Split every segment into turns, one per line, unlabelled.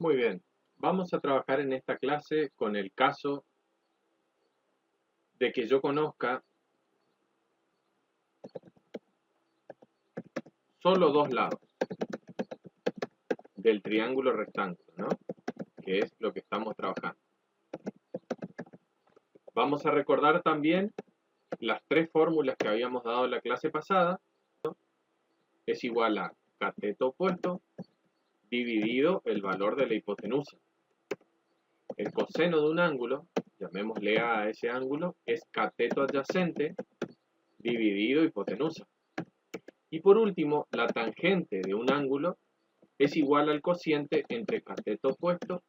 Muy bien, vamos a trabajar en esta clase con el caso de que yo conozca solo dos lados del triángulo rectángulo, ¿no? Que es lo que estamos trabajando. Vamos a recordar también las tres fórmulas que habíamos dado en la clase pasada. Es igual a cateto opuesto dividido el valor de la hipotenusa. El coseno de un ángulo, llamémosle a ese ángulo, es cateto adyacente dividido hipotenusa. Y por último, la tangente de un ángulo es igual al cociente entre cateto opuesto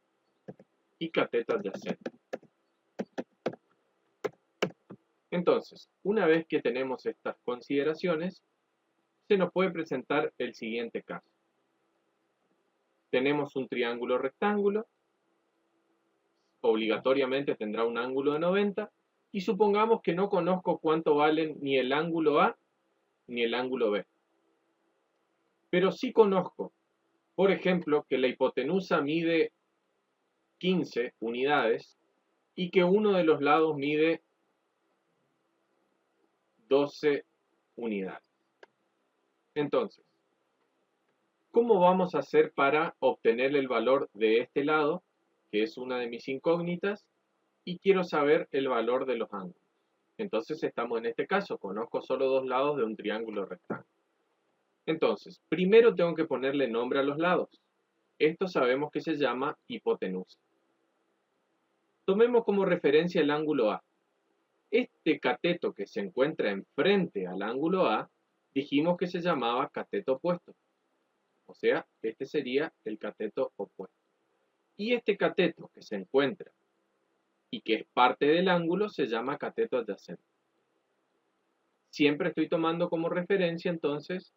y cateto adyacente. Entonces, una vez que tenemos estas consideraciones, se nos puede presentar el siguiente caso. Tenemos un triángulo rectángulo, obligatoriamente tendrá un ángulo de 90, y supongamos que no conozco cuánto valen ni el ángulo A ni el ángulo B. Pero sí conozco, por ejemplo, que la hipotenusa mide 15 unidades y que uno de los lados mide 12 unidades. Entonces, ¿cómo vamos a hacer para obtener el valor de este lado, que es una de mis incógnitas, y quiero saber el valor de los ángulos? Entonces estamos en este caso, conozco solo dos lados de un triángulo rectángulo. Entonces, primero tengo que ponerle nombre a los lados. Esto sabemos que se llama hipotenusa. Tomemos como referencia el ángulo A. Este cateto que se encuentra enfrente al ángulo A, dijimos que se llamaba cateto opuesto. O sea, este sería el cateto opuesto. Y este cateto que se encuentra y que es parte del ángulo se llama cateto adyacente. Siempre estoy tomando como referencia entonces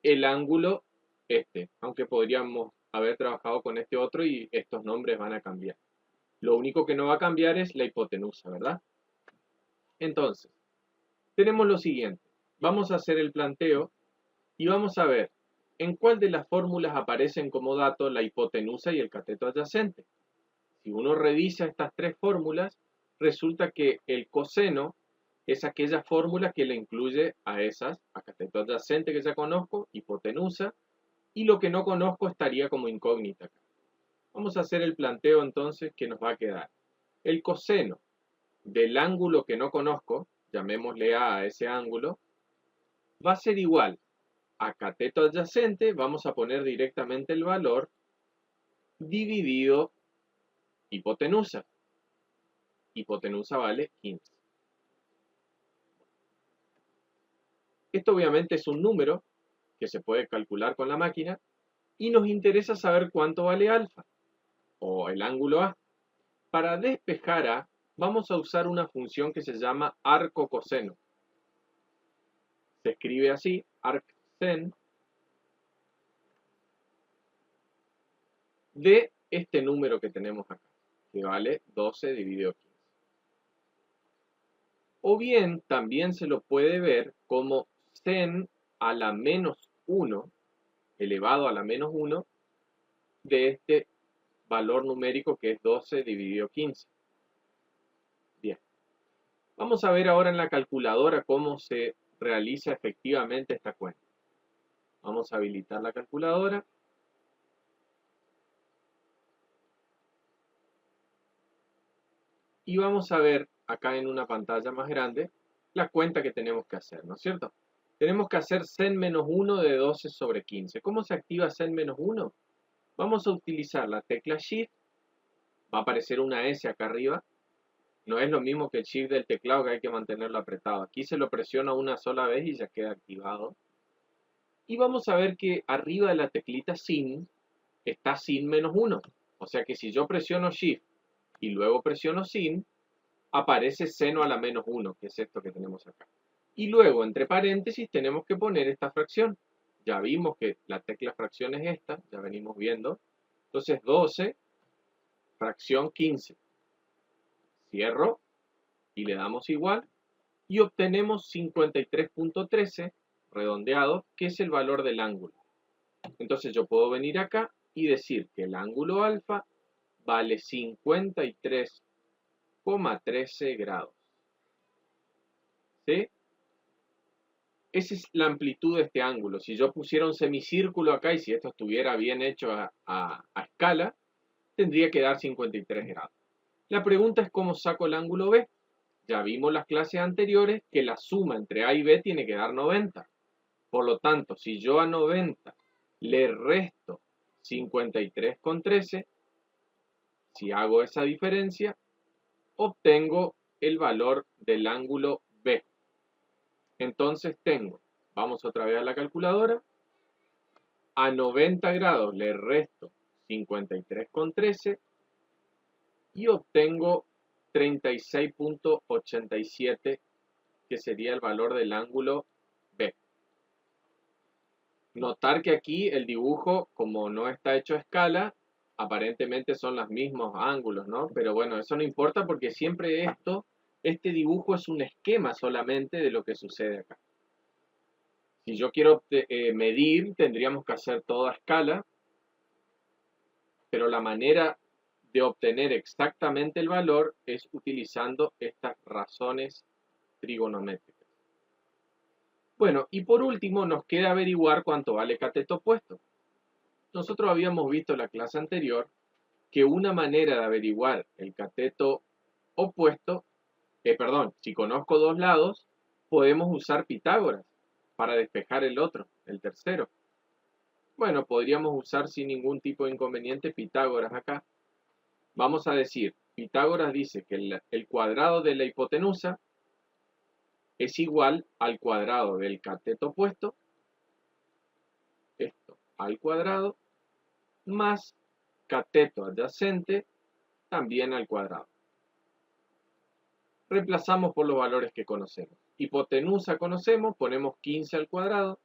el ángulo este, aunque podríamos haber trabajado con este otro y estos nombres van a cambiar. Lo único que no va a cambiar es la hipotenusa, ¿verdad? Entonces, tenemos lo siguiente. Vamos a hacer el planteo y vamos a ver en cuál de las fórmulas aparecen como dato la hipotenusa y el cateto adyacente. Si uno revisa estas tres fórmulas, resulta que el coseno es aquella fórmula que le incluye a esas, a cateto adyacente que ya conozco, hipotenusa, y lo que no conozco estaría como incógnita acá. Vamos a hacer el planteo entonces que nos va a quedar. El coseno del ángulo que no conozco, llamémosle A ese ángulo, va a ser igual a cateto adyacente, vamos a poner directamente el valor, dividido hipotenusa. Hipotenusa vale 15. Esto obviamente es un número que se puede calcular con la máquina y nos interesa saber cuánto vale alfa o el ángulo A. Para despejar A, vamos a usar una función que se llama arco coseno. Se escribe así, arccen, de este número que tenemos acá, que vale 12 dividido 15. O bien, también se lo puede ver como sen a la menos 1, elevado a la menos 1, de este valor numérico que es 12 dividido 15. Bien. Vamos a ver ahora en la calculadora cómo se realiza efectivamente esta cuenta. Vamos a habilitar la calculadora. Y vamos a ver acá en una pantalla más grande la cuenta que tenemos que hacer, ¿no es cierto? Tenemos que hacer sen menos 1 de 12 sobre 15. ¿Cómo se activa sen menos 1? Vamos a utilizar la tecla Shift. Va a aparecer una S acá arriba. No es lo mismo que el Shift del teclado que hay que mantenerlo apretado. Aquí se lo presiona una sola vez y ya queda activado. Y vamos a ver que arriba de la teclita Sin está Sin menos 1. O sea que si yo presiono Shift y luego presiono Sin, aparece seno a la menos 1, que es esto que tenemos acá. Y luego, entre paréntesis, tenemos que poner esta fracción. Ya vimos que la tecla fracción es esta, ya venimos viendo. Entonces, 12, fracción 15. Cierro y le damos igual. Y obtenemos 53.13, redondeado, que es el valor del ángulo. Entonces, yo puedo venir acá y decir que el ángulo alfa vale 53,13 grados. ¿Sí? Esa es la amplitud de este ángulo. Si yo pusiera un semicírculo acá y si esto estuviera bien hecho a escala, tendría que dar 53 grados. La pregunta es cómo saco el ángulo B. Ya vimos las clases anteriores que la suma entre A y B tiene que dar 90. Por lo tanto, si yo a 90 le resto 53,13, si hago esa diferencia, obtengo el valor del ángulo B. Entonces tengo, vamos otra vez a la calculadora, a 90 grados le resto 53,13 y obtengo 36,87, que sería el valor del ángulo B. Notar que aquí el dibujo, como no está hecho a escala, aparentemente son los mismos ángulos, ¿no? Pero bueno, eso no importa porque siempre este dibujo es un esquema solamente de lo que sucede acá. Si yo quiero medir, tendríamos que hacer todo a escala, pero la manera de obtener exactamente el valor es utilizando estas razones trigonométricas. Bueno, y por último nos queda averiguar cuánto vale cateto opuesto. Nosotros habíamos visto en la clase anterior que una manera de averiguar el cateto opuesto, si conozco dos lados, podemos usar Pitágoras para despejar el otro, el tercero. Bueno, podríamos usar sin ningún tipo de inconveniente Pitágoras acá. Vamos a decir, Pitágoras dice que el cuadrado de la hipotenusa es igual al cuadrado del cateto opuesto, esto al cuadrado, más cateto adyacente también al cuadrado. Reemplazamos por los valores que conocemos. Hipotenusa conocemos, ponemos 15 al cuadrado.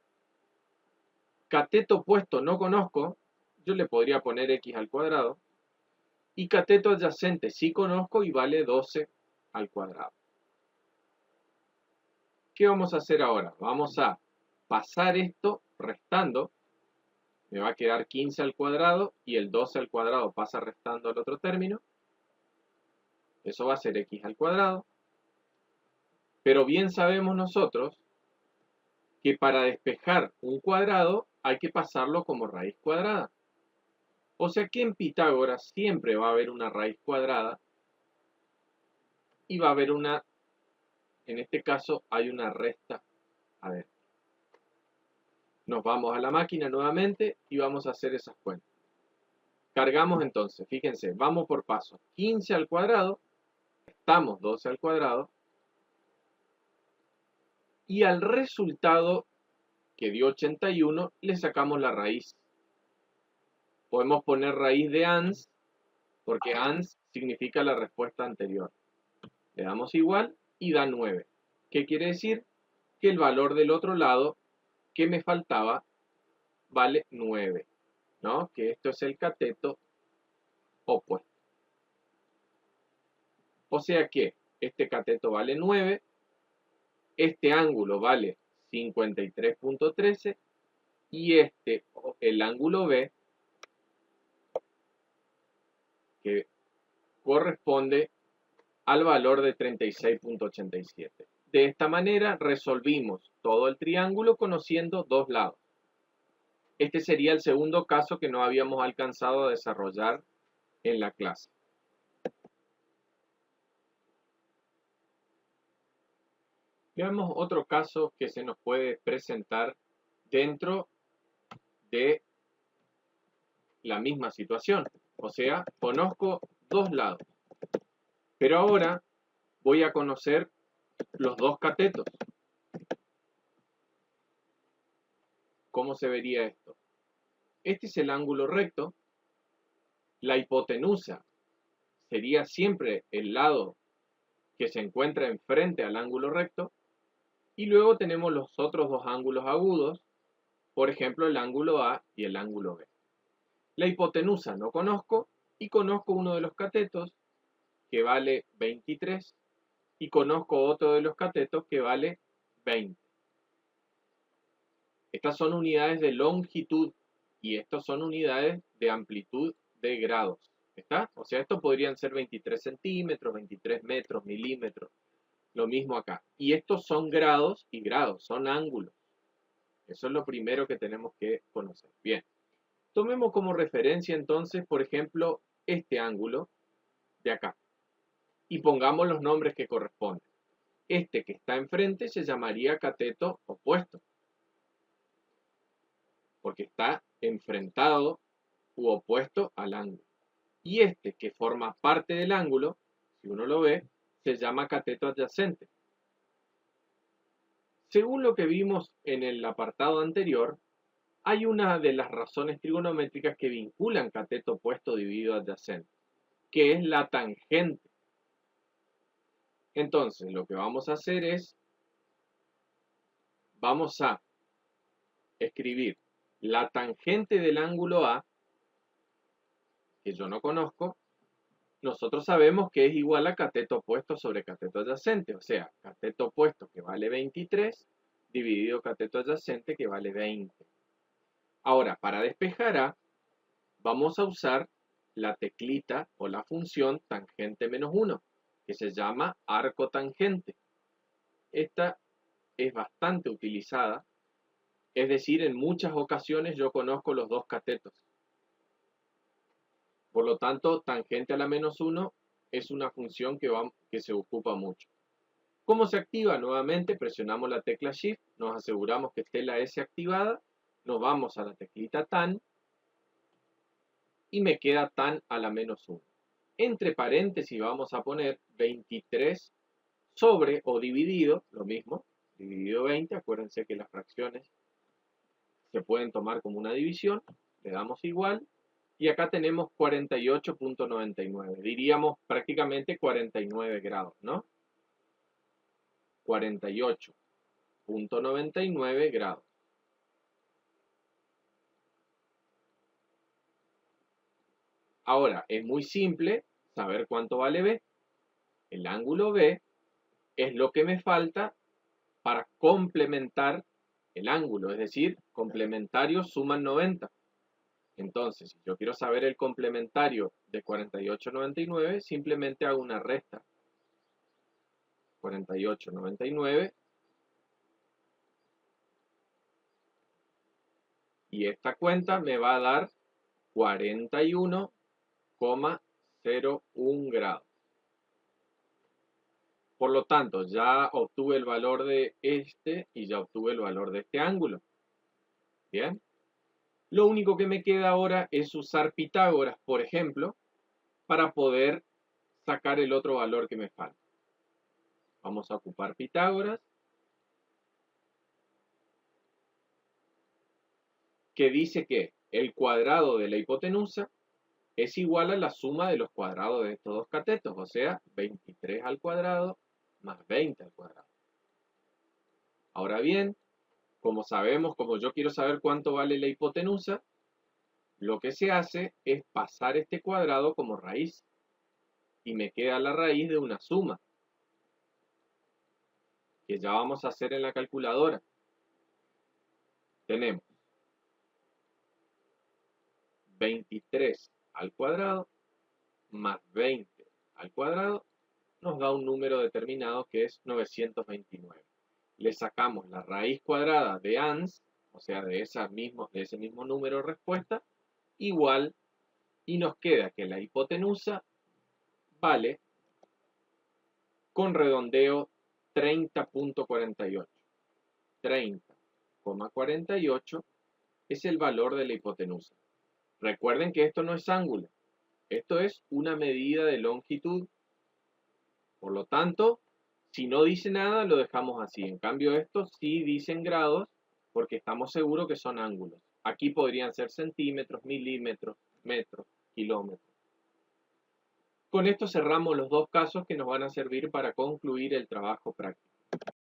Cateto opuesto no conozco, yo le podría poner x al cuadrado. Y cateto adyacente sí conozco y vale 12 al cuadrado. ¿Qué vamos a hacer ahora? Vamos a pasar esto restando. Me va a quedar 15 al cuadrado y el 12 al cuadrado pasa restando al otro término. Eso va a ser x al cuadrado. Pero bien sabemos nosotros que para despejar un cuadrado hay que pasarlo como raíz cuadrada. O sea que en Pitágoras siempre va a haber una raíz cuadrada y va a haber en este caso hay una resta adentro. Nos vamos a la máquina nuevamente y vamos a hacer esas cuentas. Cargamos entonces, fíjense, vamos por pasos. 15 al cuadrado, restamos 12 al cuadrado, y al resultado que dio 81 le sacamos la raíz. Podemos poner raíz de ans, porque ans significa la respuesta anterior. Le damos igual y da 9. ¿Qué quiere decir? Que el valor del otro lado que me faltaba vale 9, ¿no? Que esto es el cateto opuesto. O sea que este cateto vale 9, este ángulo vale 53,13 y el ángulo B, que corresponde al valor de 36,87. De esta manera resolvimos todo el triángulo conociendo dos lados. Este sería el segundo caso que no habíamos alcanzado a desarrollar en la clase. Veamos otro caso que se nos puede presentar dentro de la misma situación. O sea, conozco dos lados. Pero ahora voy a conocer los dos catetos. ¿Cómo se vería esto? Este es el ángulo recto. La hipotenusa sería siempre el lado que se encuentra enfrente al ángulo recto. Y luego tenemos los otros dos ángulos agudos, por ejemplo el ángulo A y el ángulo B. La hipotenusa no conozco y conozco uno de los catetos que vale 23 y conozco otro de los catetos que vale 20. Estas son unidades de longitud Y estos son unidades de amplitud de grados. ¿Está? O sea, estos podrían ser 23 centímetros, 23 metros, milímetros. Lo mismo acá. Y estos son grados y grados, son ángulos. Eso es lo primero que tenemos que conocer. Bien. Tomemos como referencia entonces, por ejemplo, este ángulo de acá. Y pongamos los nombres que corresponden. Este que está enfrente se llamaría cateto opuesto, porque está enfrentado u opuesto al ángulo. Y este que forma parte del ángulo, si uno lo ve, se llama cateto adyacente. Según lo que vimos en el apartado anterior, hay una de las razones trigonométricas que vinculan cateto opuesto dividido adyacente, que es la tangente. Entonces, lo que vamos a hacer es, vamos a escribir la tangente del ángulo A, que yo no conozco. Nosotros sabemos que es igual a cateto opuesto sobre cateto adyacente, o sea, cateto opuesto que vale 23 dividido cateto adyacente que vale 20. Ahora, para despejar A, vamos a usar la teclita o la función tangente menos 1, que se llama arco tangente. Esta es bastante utilizada, es decir, en muchas ocasiones yo conozco los dos catetos. Por lo tanto, tangente a la menos 1 es una función que se ocupa mucho. ¿Cómo se activa? Nuevamente presionamos la tecla Shift, nos aseguramos que esté la S activada, nos vamos a la teclita tan y me queda tan a la menos 1. Entre paréntesis vamos a poner 23 sobre o dividido, lo mismo, dividido 20, acuérdense que las fracciones se pueden tomar como una división, le damos igual, y acá tenemos 48.99, diríamos prácticamente 49 grados, ¿no? 48.99 grados. Ahora, es muy simple saber cuánto vale B. El ángulo B es lo que me falta para complementar el ángulo, es decir, complementarios suman 90. Entonces, si yo quiero saber el complementario de 48.99, simplemente hago una resta. 48.99 y esta cuenta me va a dar 41,01 grados. Por lo tanto, ya obtuve el valor de este y ya obtuve el valor de este ángulo. Bien. Lo único que me queda ahora es usar Pitágoras, por ejemplo, para poder sacar el otro valor que me falta. Vamos a ocupar Pitágoras, que dice que el cuadrado de la hipotenusa es igual a la suma de los cuadrados de estos dos catetos, o sea, 23 al cuadrado más 20 al cuadrado. Ahora bien, como sabemos, como yo quiero saber cuánto vale la hipotenusa, lo que se hace es pasar este cuadrado como raíz y me queda la raíz de una suma que ya vamos a hacer en la calculadora. Tenemos 23 al cuadrado más 20 al cuadrado nos da un número determinado que es 929. Le sacamos la raíz cuadrada de ans, o sea, de ese mismo número de respuesta, igual, y nos queda que la hipotenusa vale, con redondeo, 30.48. 30,48 es el valor de la hipotenusa. Recuerden que esto no es ángulo, esto es una medida de longitud. Por lo tanto, si no dice nada, lo dejamos así. En cambio, estos sí dicen grados porque estamos seguros que son ángulos. Aquí podrían ser centímetros, milímetros, metros, kilómetros. Con esto cerramos los dos casos que nos van a servir para concluir el trabajo práctico.